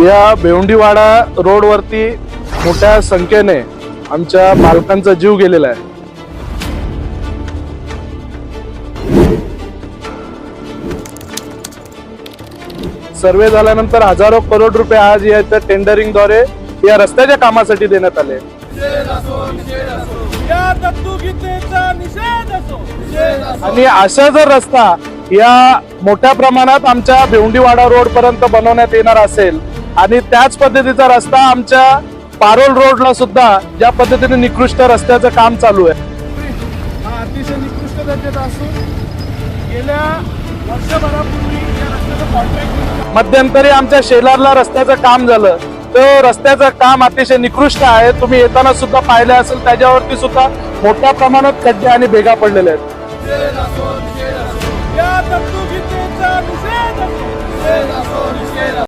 या भेवंडीवाडा रोडवरती मोठ्या संख्येने आमच्या मालकांचा जीव गेलेला आहे. सर्वे झाल्यानंतर हजारो करोड रुपये आज या टेंडरिंगद्वारे या रस्त्याच्या कामासाठी देण्यात आले. आणि अशा जर रस्ता या मोठ्या प्रमाणात आमच्या भेवंडीवाडा रोड पर्यंत बनवण्यात येणार असेल आणि त्याच पद्धतीचा रस्ता आमच्या पारोल रोडला सुद्धा ज्या पद्धतीने निकृष्ट रस्त्याचं काम चालू आहे, हा अतिशय निकृष्ट दर्जाचा असून गेल्या वर्षभरापूर्वी या रस्त्याचं कॉन्ट्रॅक्ट मध्यंतरी आमच्या शेलारला रस्त्याचं काम झालं. तर रस्त्याचं काम अतिशय निकृष्ट आहे. तुम्ही येताना सुद्धा पाहिले असेल, त्याच्यावरती सुद्धा मोठ्या प्रमाणात खड्डे आणि भेगा पडलेले आहेत. या तरतुदीचा निषेध असो.